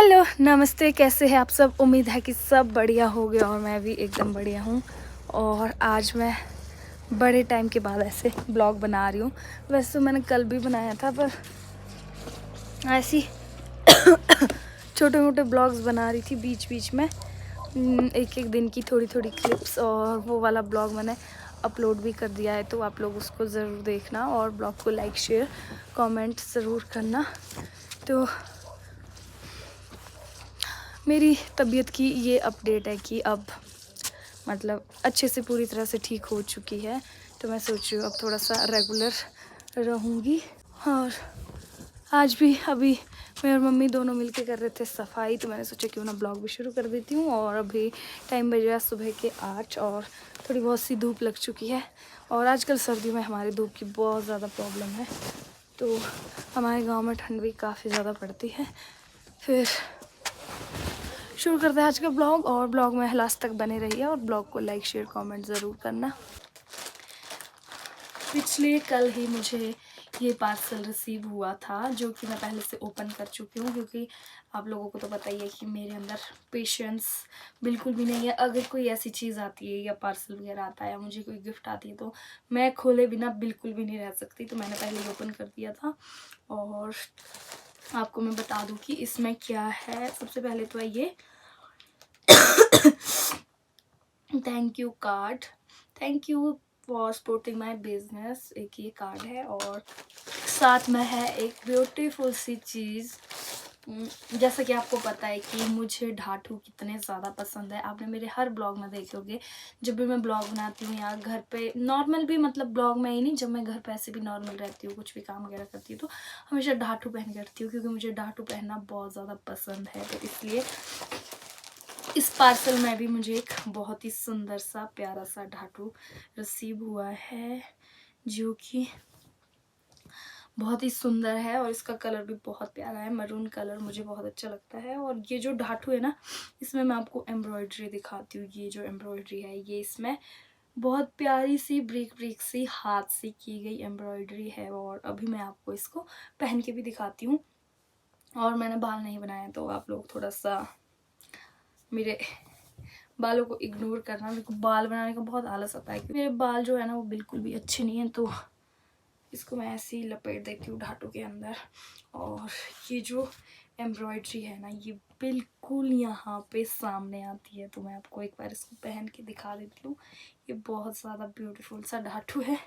Hello नमस्ते, कैसे हैं आप सब। उम्मीद है कि सब बढ़िया होंगे और मैं भी एकदम बढ़िया हूँ। और आज मैं बड़े टाइम के बाद ऐसे ब्लॉग बना रही हूँ। वैसे तो मैंने कल भी बनाया था, पर ऐसी छोटे मोटे ब्लॉग्स बना रही थी बीच बीच में, एक एक दिन की थोड़ी थोड़ी क्लिप्स। और वो वाला ब्लॉग मैंने अपलोड भी कर दिया है, तो आप लोग उसको ज़रूर देखना और ब्लॉग को लाइक शेयर कमेंट ज़रूर करना। तो मेरी तबीयत की ये अपडेट है कि अब मतलब अच्छे से पूरी तरह से ठीक हो चुकी है। तो मैं सोच रही हूँ अब थोड़ा सा रेगुलर रहूँगी। और आज भी अभी मैं और मम्मी दोनों मिलके कर रहे थे सफाई, तो मैंने सोचा क्यों ना ब्लॉग भी शुरू कर देती हूँ। और अभी टाइम बज रहा है सुबह के 8 और थोड़ी बहुत सी धूप लग चुकी है। और आजकल सर्दियों में हमारे धूप की बहुत ज़्यादा प्रॉब्लम है, तो हमारे गाँव में ठंड भी काफ़ी ज़्यादा पड़ती है। फिर शुरू करते हैं आज का ब्लॉग, और ब्लॉग में लास्ट तक बने रहिए और ब्लॉग को लाइक शेयर कमेंट ज़रूर करना। पिछले कल ही मुझे ये पार्सल रिसीव हुआ था, जो कि मैं पहले से ओपन कर चुकी हूँ, क्योंकि आप लोगों को तो पता ही है कि मेरे अंदर पेशेंस बिल्कुल भी नहीं है। अगर कोई ऐसी चीज़ आती है या पार्सल वगैरह आता है या मुझे कोई गिफ्ट आती है, तो मैं खोले बिना बिल्कुल भी नहीं रह सकती। तो मैंने पहले ही ओपन कर दिया था। और आपको मैं बता दूँ कि इसमें क्या है। सबसे पहले तो है ये thank you card, thank you for supporting my business, एक ये कार्ड है। और साथ में है एक ब्यूटीफुल सी चीज़। जैसा कि आपको पता है कि मुझे ढाठू कितने ज़्यादा पसंद है। आपने मेरे हर ब्लॉग में देखे होंगे, जब भी मैं ब्लॉग बनाती हूँ या घर पे नॉर्मल भी, मतलब ब्लॉग में ही नहीं, जब मैं घर पे ऐसे भी नॉर्मल रहती हूँ, कुछ भी काम वगैरह करती हूँ, तो हमेशा ढाठू पहन करती हूँ, क्योंकि मुझे ढाठू पहनना बहुत ज़्यादा पसंद है। तो इसलिए इस पार्सल में भी मुझे एक बहुत ही सुंदर सा प्यारा सा ढाठू रिसीव हुआ है, जो कि बहुत ही सुंदर है। और इसका कलर भी बहुत प्यारा है, मरून कलर मुझे बहुत अच्छा लगता है। और ये जो ढाठू है ना, इसमें मैं आपको एम्ब्रॉयडरी दिखाती हूँ। ये जो एम्ब्रॉयडरी है, ये इसमें बहुत प्यारी सी ब्रिक ब्रिक सी हाथ से की गई एम्ब्रॉयडरी है। और अभी मैं आपको इसको पहन के भी दिखाती हूँ। और मैंने बाल नहीं बनाए, तो आप लोग थोड़ा सा मेरे बालों को इग्नोर करना। मेरे को बाल बनाने का बहुत आलस आता है, क्योंकि मेरे बाल जो है ना वो बिल्कुल भी अच्छे नहीं हैं। तो इसको मैं ऐसे ही लपेट देती हूँ ढाटू के अंदर। और ये जो एम्ब्रॉयडरी है ना, ये बिल्कुल यहाँ पे सामने आती है। तो मैं आपको एक बार इसको पहन के दिखा देती हूँ। ये बहुत ज़्यादा ब्यूटीफुल सा ढाटू है,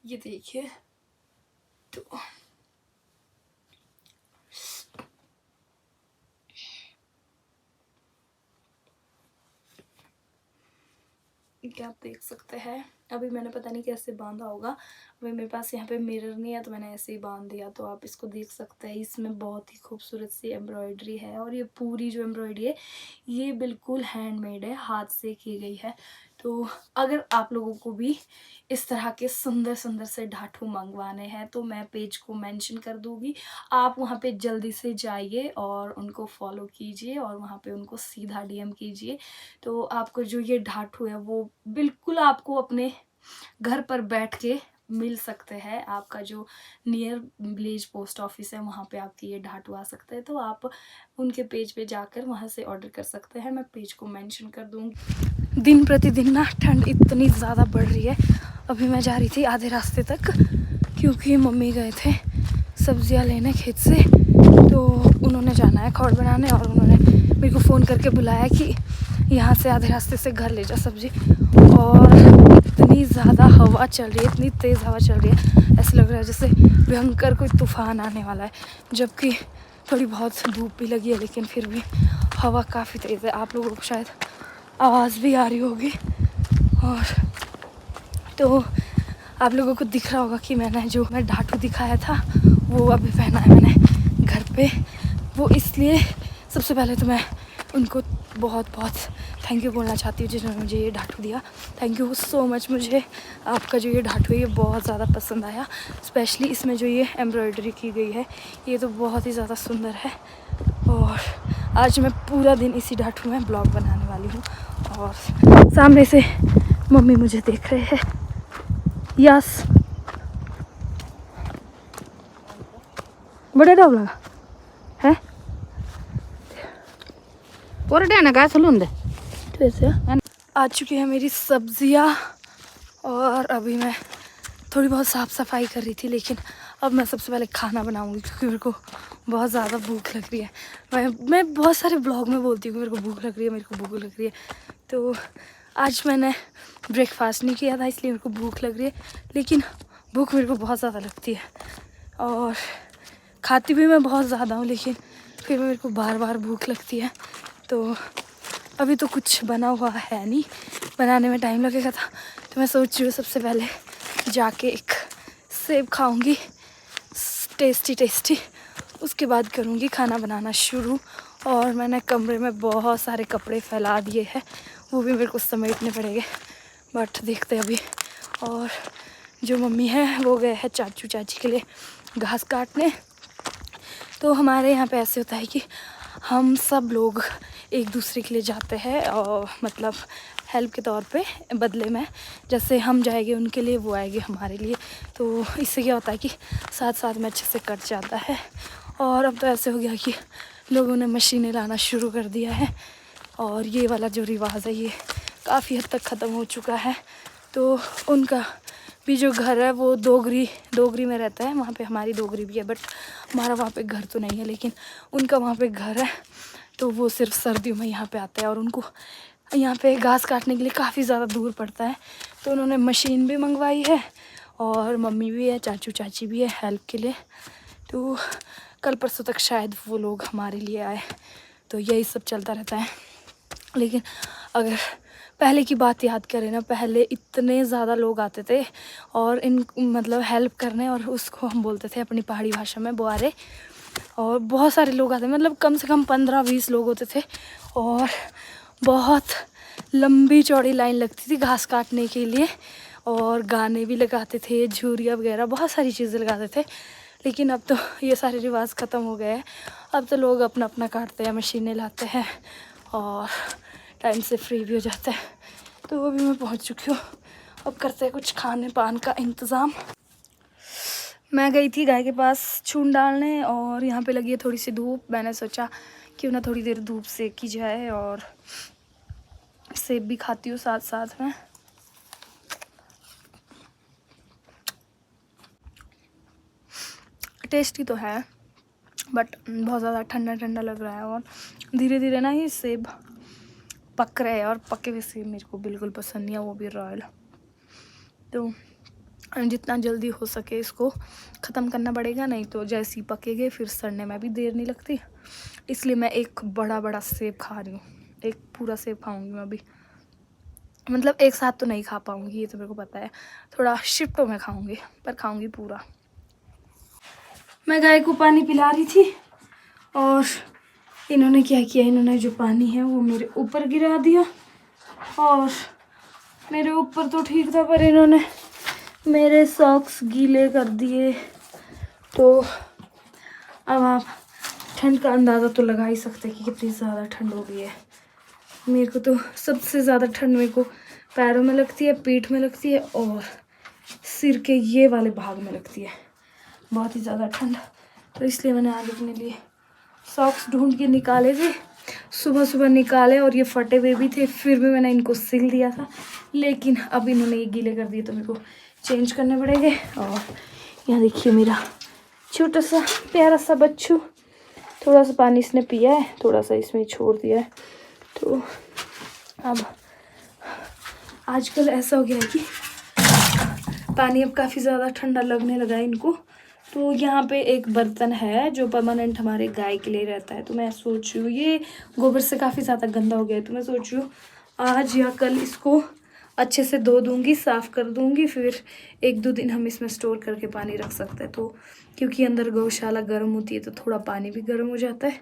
ये देखिए। तो क्या आप देख सकते हैं, अभी मैंने पता नहीं कैसे बांधा होगा। अभी मेरे पास यहाँ पे मिरर नहीं है, तो मैंने ऐसे ही बांध दिया। तो आप इसको देख सकते हैं, इसमें बहुत ही खूबसूरत सी एम्ब्रॉयडरी है। और ये पूरी जो एम्ब्रॉयडरी है, ये बिल्कुल हैंडमेड है, हाथ से की गई है। तो अगर आप लोगों को भी इस तरह के सुंदर सुंदर से ढाठू मंगवाने हैं, तो मैं पेज को मेंशन कर दूँगी। आप वहाँ पे जल्दी से जाइए और उनको फॉलो कीजिए, और वहाँ पे उनको सीधा डीएम कीजिए। तो आपको जो ये ढाठू है, वो बिल्कुल आपको अपने घर पर बैठ के मिल सकते हैं। आपका जो नियर विलेज पोस्ट ऑफिस है, वहाँ पे आपके ये ढाटू आ सकते हैं। तो आप उनके पेज पे जाकर वहाँ से ऑर्डर कर सकते हैं। मैं पेज को मेंशन कर दूँगी। दिन प्रतिदिन ना ठंड इतनी ज़्यादा बढ़ रही है। अभी मैं जा रही थी आधे रास्ते तक, क्योंकि मम्मी गए थे सब्जियां लेने खेत से। तो उन्होंने जाना है खौड़ बनाने, और उन्होंने मेरे को फ़ोन करके बुलाया कि यहाँ से आधे रास्ते से घर ले जा सब्जी। और इतनी ज़्यादा हवा चल रही है, इतनी तेज़ हवा चल रही है, ऐसा लग रहा है जैसे भयंकर कोई तूफ़ान आने वाला है। जबकि थोड़ी बहुत धूप भी लगी है, लेकिन फिर भी हवा काफ़ी तेज़ है। आप लोगों को शायद आवाज़ भी आ रही होगी। और तो आप लोगों को दिख रहा होगा कि जो मैं ढाठू दिखाया था, वो अभी पहना है मैंने घर पे। वो इसलिए सबसे पहले तो मैं उनको बहुत बहुत थैंक यू बोलना चाहती हूँ, जिन्होंने मुझे ये ढाठू दिया। Thank you so much. मुझे आपका जो ये ढाठू है, ये बहुत ज़्यादा पसंद आया। स्पेशली इसमें जो ये एम्ब्रॉयडरी की गई है, ये तो बहुत ही ज़्यादा सुंदर है। और आज मैं पूरा दिन इसी ढाठू में ब्लॉग बनाने वाली हूँ। और सामने से मम्मी मुझे देख रहे हैं। यस, बड़ा डर लगा है। तो ऐसे आ चुकी है मेरी सब्जियां और अभी मैं थोड़ी बहुत साफ़ सफाई कर रही थी, लेकिन अब मैं सबसे पहले खाना बनाऊंगी क्योंकि मेरे को बहुत ज़्यादा भूख लग रही है। मैं बहुत सारे ब्लॉग में बोलती हूँ मेरे को भूख लग रही है, मेरे को भूख लग रही है। तो आज मैंने ब्रेकफास्ट नहीं किया था इसलिए मेरे को भूख लग रही है, लेकिन भूख मेरे को बहुत ज़्यादा लगती है और खाती भी मैं बहुत ज़्यादा हूँ, लेकिन फिर मेरे को बार बार भूख लगती है। तो अभी तो कुछ बना हुआ है नहीं, बनाने में टाइम लगेगा था, तो मैं सोच रही हूँ सबसे पहले जाके एक सेब खाऊंगी टेस्टी टेस्टी, उसके बाद करूँगी खाना बनाना शुरू। और मैंने कमरे में बहुत सारे कपड़े फैला दिए हैं, वो भी मेरे को समेटने पड़ेंगे, बट देखते अभी। और जो मम्मी है वो गए हैं चाचू चाची के लिए घास काटने। तो हमारे यहाँ पे ऐसे होता है कि हम सब लोग एक दूसरे के लिए जाते हैं और मतलब हेल्प के तौर पे बदले में, जैसे हम जाएंगे उनके लिए वो आएंगे हमारे लिए। तो इससे क्या होता है कि साथ साथ में अच्छे से कट जाता है। और अब तो ऐसे हो गया कि लोगों ने मशीनें लाना शुरू कर दिया है और ये वाला जो रिवाज है ये काफ़ी हद तक ख़त्म हो चुका है। तो उनका भी जो घर है वो दोगरी में रहता है, वहाँ पे हमारी दोगरी भी है, बट हमारा वहाँ पे घर तो नहीं है, लेकिन उनका वहाँ पे घर है। तो वो सिर्फ सर्दियों में यहाँ पे आते हैं और उनको यहाँ पे घास काटने के लिए काफ़ी ज़्यादा दूर पड़ता है। तो उन्होंने मशीन भी मंगवाई है और मम्मी भी है, चाचू चाची भी है हेल्प के लिए। तो कल परसों तक शायद वो लोग हमारे लिए आए, तो यही सब चलता रहता है। लेकिन अगर पहले की बात याद करें ना, पहले इतने ज़्यादा लोग आते थे और इन मतलब हेल्प करने, और उसको हम बोलते थे अपनी पहाड़ी भाषा में बुआरे। और बहुत सारे लोग आते, मतलब कम से कम 15-20 लोग होते थे और बहुत लंबी चौड़ी लाइन लगती थी घास काटने के लिए। और गाने भी लगाते थे, झूरिया वगैरह बहुत सारी चीज़ें लगाते थे। लेकिन अब तो ये सारे रिवाज ख़त्म हो गए हैं। अब तो लोग अपना अपना काटते हैं, मशीनें लाते हैं और टाइम से फ्री भी हो जाता है। तो वो भी मैं पहुंच चुकी हूँ, अब करते हैं कुछ खाने पान का इंतज़ाम। मैं गई थी गाय के पास चून डालने और यहाँ पे लगी है थोड़ी सी धूप। मैंने सोचा क्यों ना थोड़ी देर धूप सेकी जाए और सेब भी खाती हूँ साथ साथ में। टेस्टी तो है बट बहुत ज़्यादा ठंडा ठंडा लग रहा है और धीरे धीरे ना ये सेब पक रहे हैं और पके हुए सेब मेरे को बिल्कुल पसंद नहीं है, वो भी रॉयल। तो जितना जल्दी हो सके इसको ख़त्म करना पड़ेगा, नहीं तो जैसे ही पकेगे फिर सड़ने में भी देर नहीं लगती। इसलिए मैं एक बड़ा सेब खा रही हूँ, एक पूरा सेब खाऊंगी मैं अभी। मतलब एक साथ तो नहीं खा पाऊँगी, ये तो मेरे को पता है, थोड़ा शिफ्टों में खाऊँगी, पर खाऊँगी पूरा। मैं गाय को पानी पिला रही थी और इन्होंने क्या किया, इन्होंने जो पानी है वो मेरे ऊपर गिरा दिया। और मेरे ऊपर तो ठीक था पर इन्होंने मेरे सॉक्स गीले कर दिए। तो अब आप ठंड का अंदाज़ा तो लगा ही सकते हैं कि कितनी ज़्यादा ठंड हो गई है। मेरे को तो सबसे ज़्यादा ठंड मेरे को पैरों में लगती है, पीठ में लगती है और सिर के ये वाले भाग में लगती है, बहुत ही ज़्यादा ठंड। तो इसलिए मैंने आज अपने लिए सॉक्स ढूंढ के निकाले थे, सुबह सुबह निकाले और ये फटे हुए भी थे, फिर भी मैंने इनको सिल दिया था। लेकिन अब इन्होंने ये गीले कर दिए तो मेरे को चेंज करने पड़ेंगे। और यहाँ देखिए मेरा छोटा सा प्यारा सा बच्चू, थोड़ा सा पानी इसने पिया है, थोड़ा सा इसमें छोड़ दिया है। तो अब आजकल ऐसा हो गया है कि पानी अब काफ़ी ज़्यादा ठंडा लगने लगा है इनको। तो यहाँ पे एक बर्तन है जो परमानेंट हमारे गाय के लिए रहता है। तो मैं सोच रही हूँ ये गोबर से काफ़ी ज़्यादा गंदा हो गया है, तो मैं सोच रही हूँ आज या कल इसको अच्छे से धो दूँगी, साफ़ कर दूँगी, फिर 1-2 दिन हम इसमें स्टोर करके पानी रख सकते हैं। तो क्योंकि अंदर गौशाला गर्म होती है तो थोड़ा पानी भी गर्म हो जाता है।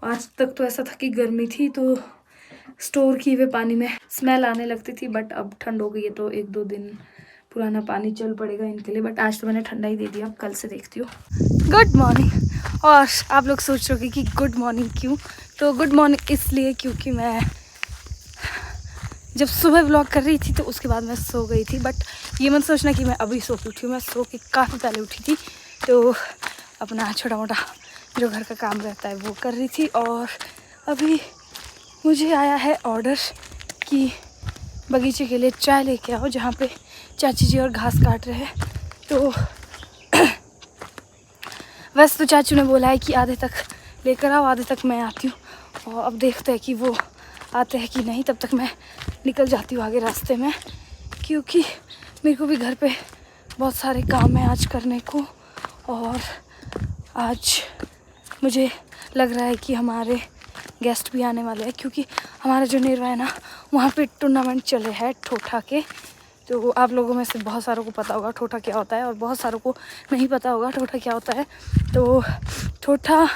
आज तक तो ऐसा था कि गर्मी थी तो स्टोर किए हुए पानी में स्मेल आने लगती थी, बट अब ठंड हो गई है तो 1-2 दिन पुराना पानी चल पड़ेगा इनके लिए। बट आज तो मैंने ठंडा ही दे दिया, अब कल से देखती हूँ। Good morning. और आप लोग सोच रहे हो कि गुड मॉर्निंग क्यों, तो गुड मॉर्निंग इसलिए क्योंकि मैं जब सुबह व्लॉग कर रही थी तो उसके बाद मैं सो गई थी। बट ये मत सोचना कि मैं अभी सो के उठी हूँ, मैं सो के काफ़ी पहले उठी थी। तो अपना छोटा मोटा जो घर का काम रहता है वो कर रही थी और अभी मुझे आया है ऑर्डर कि बगीचे के लिए चाय लेके आओ, जहाँ पे चाची जी और घास काट रहे हैं। तो वैसे तो चाचू ने बोला है कि आधे तक लेकर आओ, आधे तक मैं आती हूँ। और अब देखते हैं कि वो आते हैं कि नहीं। तब तक मैं निकल जाती हूँ आगे रास्ते में, क्योंकि मेरे को भी घर पे बहुत सारे काम है आज करने को। और आज मुझे लग रहा है कि हमारे गेस्ट भी आने वाले हैं, क्योंकि हमारा जो नेरवा है ना, वहाँ पे टूर्नामेंट चले हैं ठोठा के। तो आप लोगों में से बहुत सारों को पता होगा ठोठा क्या होता है, और बहुत सारों को नहीं पता होगा ठोठा क्या होता है। तो ठोठा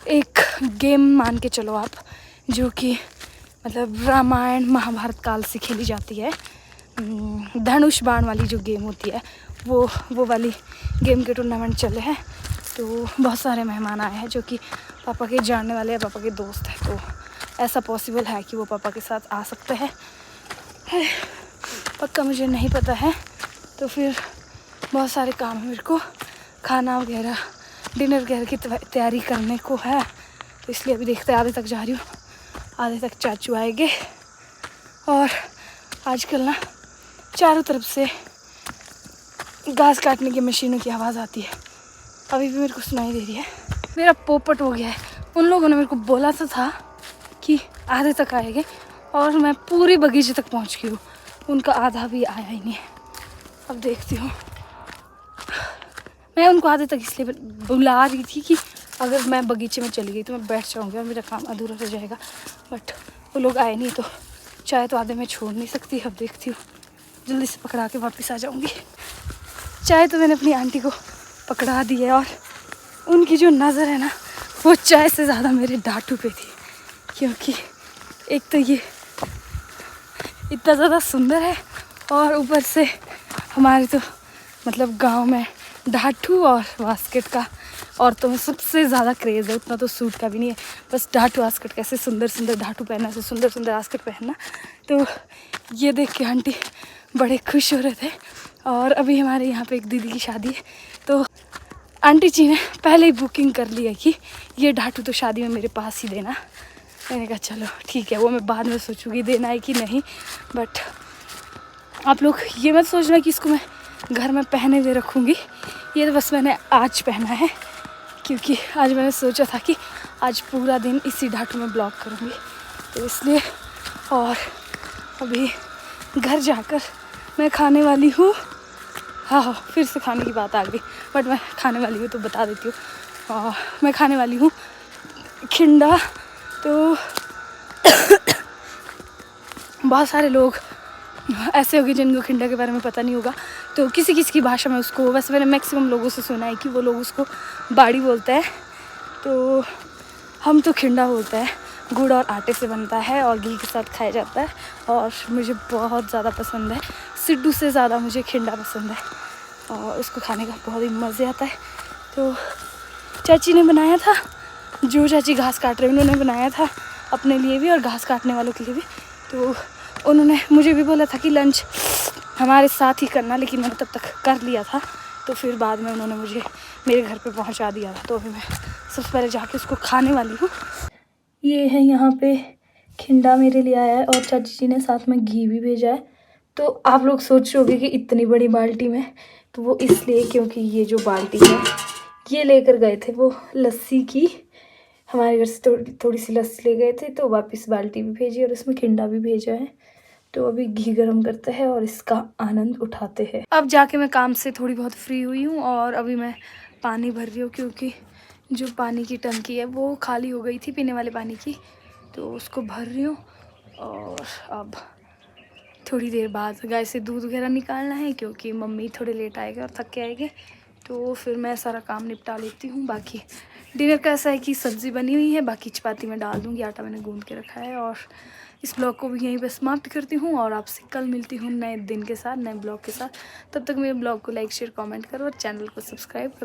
एक गेम मान के चलो आप, जो कि मतलब रामायण महाभारत काल से खेली जाती है। धनुष बाण वाली जो गेम होती है, वो वाली गेम के टूर्नामेंट चले हैं। तो बहुत सारे मेहमान आए हैं जो कि पापा के जानने वाले हैं, पापा के दोस्त हैं। तो ऐसा पॉसिबल है कि वो पापा के साथ आ सकते हैं, पक्का मुझे नहीं पता है। तो फिर बहुत सारे काम है मेरे को, खाना वगैरह डिनर वगैरह की तैयारी करने को है। तो इसलिए अभी देखते हैं, आधे तक जा रही हूँ, आधे तक चाचू आएंगे। और आजकल ना चारों तरफ से घास काटने की मशीनों की आवाज़ आती है, अभी भी मेरे को सुनाई दे रही है। मेरा पोपट हो गया है। उन लोगों ने मेरे को बोला था कि आधे तक आएंगे, और मैं पूरी बगीचे तक पहुंच गई हूँ, उनका आधा भी आया ही नहीं है। अब देखती हूँ, मैं उनको आधे तक इसलिए बुला रही थी कि अगर मैं बगीचे में चली गई तो मैं बैठ जाऊँगी और मेरा काम अधूरा रह जाएगा। बट वो लोग आए नहीं, तो चाय तो आधे में छोड़ नहीं सकती। अब देखती हूँ, जल्दी से पकड़ा के वापस आ जाऊँगी। चाय तो मैंने अपनी आंटी को पकड़ा दी है, और उनकी जो नज़र है ना, वो चाय से ज़्यादा मेरे डाटू पे थी, क्योंकि एक तो ये इतना ज़्यादा सुंदर है, और ऊपर से हमारे तो मतलब गांव में डाटू और बास्केट का औरतों में सबसे ज़्यादा क्रेज़ है। उतना तो सूट का भी नहीं है, बस डाटू बास्केट, कैसे सुंदर सुंदर डाटू पहनना, ऐसे सुंदर सुंदर बास्केट पहनना। तो ये देख के आंटी बड़े खुश हो रहे थे। और अभी हमारे यहाँ पे एक दीदी की शादी है, तो आंटी जी ने पहले ही बुकिंग कर ली है कि ये डाटू तो शादी में मेरे पास ही देना। मैंने कहा चलो ठीक है, वो मैं बाद में सोचूंगी देना है कि नहीं। बट आप लोग ये मत सोचना कि इसको मैं घर में पहने हुए रखूँगी, ये तो बस मैंने आज पहना है, क्योंकि आज मैंने सोचा था कि आज पूरा दिन इसी डाटू में ब्लॉग करूँगी, तो इसलिए। और अभी घर जाकर मैं खाने वाली हूँ, हाँ फिर से खाने की बात आ गई, बट मैं खाने वाली हूँ तो बता देती हूँ। मैं खाने वाली हूँ खिंडा। तो बहुत सारे लोग ऐसे होंगे जिनको खिंडा के बारे में पता नहीं होगा, तो किसी किसी की भाषा में उसको, वैसे मैंने मैक्सिमम लोगों से सुना है कि वो लोग उसको बाड़ी बोलते हैं, तो हम तो खिंडा बोलते हैं। गुड़ और आटे से बनता है और घी के साथ खाया जाता है, और मुझे बहुत ज़्यादा पसंद है। सिड्डू से ज़्यादा मुझे खिंडा पसंद है, और उसको खाने का बहुत ही मज़े आता है। तो चाची ने बनाया था, जो चाची घास काट रहे उन्होंने बनाया था अपने लिए भी और घास काटने वालों के लिए भी। तो उन्होंने मुझे भी बोला था कि लंच हमारे साथ ही करना, लेकिन मैंने तब तक कर लिया था। तो फिर बाद में उन्होंने मुझे मेरे घर पे पहुंचा दिया था, तो अभी मैं सबसे पहले जाके उसको खाने वाली हूँ। ये है यहाँ पे खिंडा मेरे लिए आया है, और चाची जी ने साथ में घी भी भेजा है। तो आप लोग सोच रहे होंगे कि इतनी बड़ी बाल्टी में, तो वो इसलिए क्योंकि ये जो बाल्टी है ये लेकर गए थे वो लस्सी की, हमारे घर से थोड़ी सी लस्सी ले गए थे, तो वापस बाल्टी भी भेजी और इसमें खिंडा भी भेजा है। तो अभी घी गरम करते हैं और इसका आनंद उठाते हैं। अब जाके मैं काम से थोड़ी बहुत फ्री हुई हूँ, और अभी मैं पानी भर रही हूँ, क्योंकि जो पानी की टंकी है वो खाली हो गई थी पीने वाले पानी की, तो उसको भर रही हूँ। और अब थोड़ी देर बाद गाय से दूध वगैरह निकालना है, क्योंकि मम्मी थोड़े लेट आएगा और थक के आएंगे, तो फिर मैं सारा काम निपटा लेती हूँ। बाकी डिनर का ऐसा है कि सब्ज़ी बनी हुई है, बाकी चपाती में डाल दूँगी, आटा मैंने गूंद के रखा है। और इस ब्लॉग को भी यहीं पे समाप्त करती हूँ, और आपसे कल मिलती हूँ नए दिन के साथ, नए ब्लॉग के साथ। तब तक मेरे ब्लॉग को लाइक शेयर कमेंट करो और चैनल को सब्सक्राइब करो।